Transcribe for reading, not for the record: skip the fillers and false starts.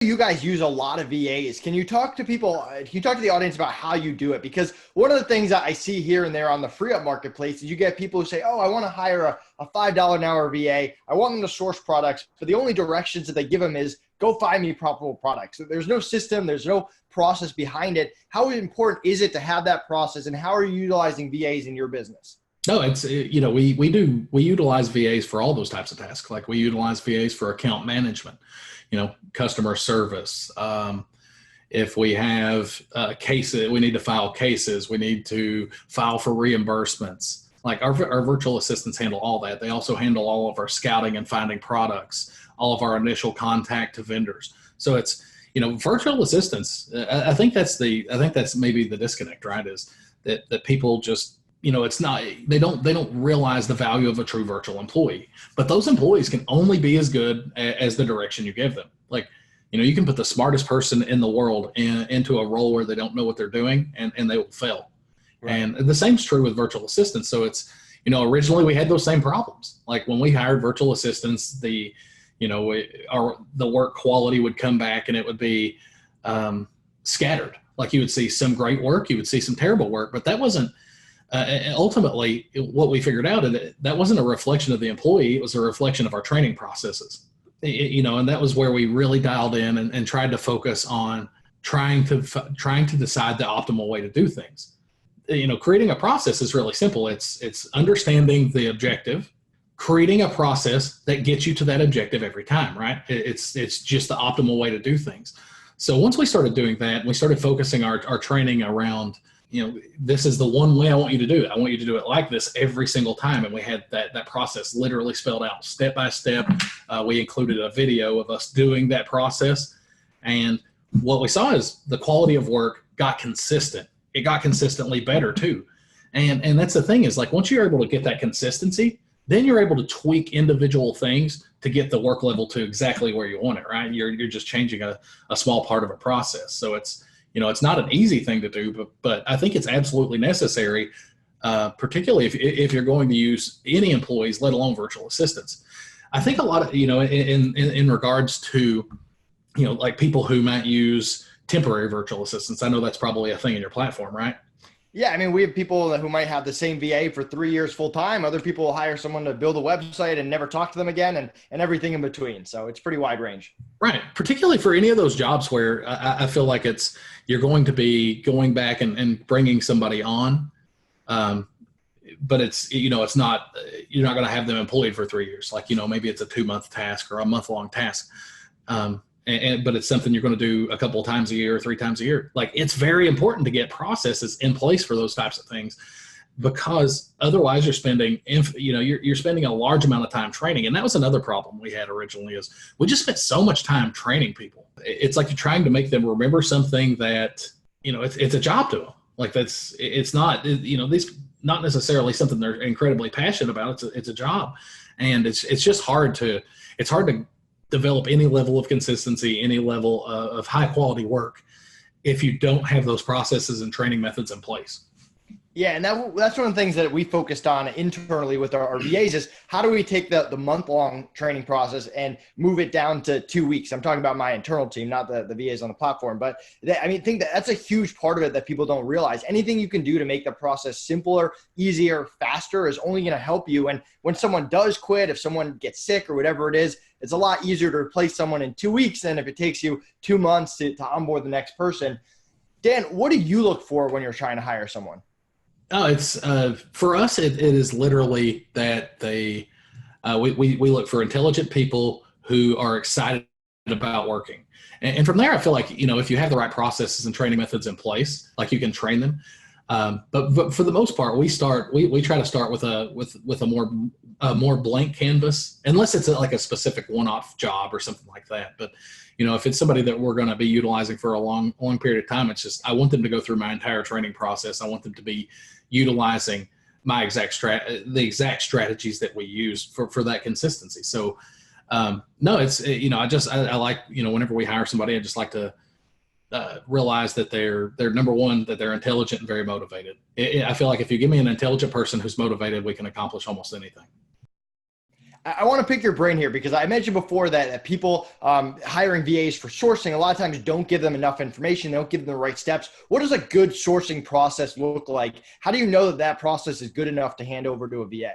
You guys use a lot of VAs. Can you talk to people? Can you talk to the audience about how you do it? Because one of the things that I see here and there on the free up marketplace is you get people who say, oh, I want to hire a $5 an hour VA. I want them to source products, but the only directions that they give them is go find me profitable products. There's no system. There's no process behind it. How important is it to have that process, and how are you utilizing VAs in your business? No, we utilize VAs for all those types of tasks. Like we utilize VAs for account management, customer service. If we have cases, we need to file cases. We need to file for reimbursements. Like our virtual assistants handle all that. They also handle all of our scouting and finding products, all of our initial contact to vendors. So it's, virtual assistants. I think that's maybe the disconnect, right? Is that people just, it's not, they don't realize the value of a true virtual employee, but those employees can only be as good as the direction you give them. Like, you can put the smartest person in the world into a role where they don't know what they're doing, and they will fail. Right. And the same is true with virtual assistants. So it's, originally we had those same problems. Like when we hired virtual assistants, the work quality would come back and it would be scattered. Like you would see some great work, you would see some terrible work, but that wasn't, ultimately, what we figured out is that wasn't a reflection of the employee. It was a reflection of our training processes, and that was where we really dialed in and tried to focus on trying to decide the optimal way to do things. Creating a process is really simple. It's understanding the objective, creating a process that gets you to that objective every time, right? It's just the optimal way to do things. So once we started doing that, we started focusing our training around, this is the one way I want you to do it. I want you to do it like this every single time. And we had that process literally spelled out step by step. We included a video of us doing that process. And what we saw is the quality of work got consistent. It got consistently better too. And that's the thing is, like, once you're able to get that consistency, then you're able to tweak individual things to get the work level to exactly where you want it, right? You're just changing a small part of a process. So it's not an easy thing to do, but I think it's absolutely necessary, particularly if you're going to use any employees, let alone virtual assistants. I think a lot of, in regards to, like people who might use temporary virtual assistants. I know that's probably a thing in your platform, right? Yeah, I mean, we have people who might have the same VA for 3 years full time. Other people will hire someone to build a website and never talk to them again, and everything in between. So it's pretty wide range. Right. Particularly for any of those jobs where I feel like you're going to be going back and bringing somebody on. But it's not, you're not going to have them employed for 3 years. Like, maybe it's a 2-month task or a month-long task. But it's something you're going to do a couple of times a year or 3 times a year. Like, it's very important to get processes in place for those types of things, because otherwise you're spending, you're spending a large amount of time training. And that was another problem we had originally, is we just spent so much time training people. It's like you're trying to make them remember something that, it's a job to them. Like it's not, these not necessarily something they're incredibly passionate about. It's a job. And it's just hard to develop any level of consistency, any level of high quality work if you don't have those processes and training methods in place. Yeah, and that's one of the things that we focused on internally with our VAs is how do we take the month-long training process and move it down to 2 weeks? I'm talking about my internal team, not the VAs on the platform. But I think that's a huge part of it that people don't realize. Anything you can do to make the process simpler, easier, faster is only going to help you. And when someone does quit, if someone gets sick or whatever it is, it's a lot easier to replace someone in 2 weeks than if it takes you 2 months to onboard the next person. Dan, what do you look for when you're trying to hire someone? Oh, it's for us. It is literally that we look for intelligent people who are excited about working, and from there, I feel like if you have the right processes and training methods in place, like you can train them. But for the most part, we try to start with a more blank canvas, unless it's like a specific one-off job or something like that. But if it's somebody that we're going to be utilizing for a long period of time, it's just I want them to go through my entire training process. I want them to be utilizing the exact strategies that we use for that consistency. So no, it's I like whenever we hire somebody, I just like to realize that they're number one, that they're intelligent and very motivated. I feel like if you give me an intelligent person who's motivated, we can accomplish almost anything. I want to pick your brain here because I mentioned before that people hiring VAs for sourcing a lot of times don't give them enough information. They don't give them the right steps. What does a good sourcing process look like? How do you know that that process is good enough to hand over to a VA?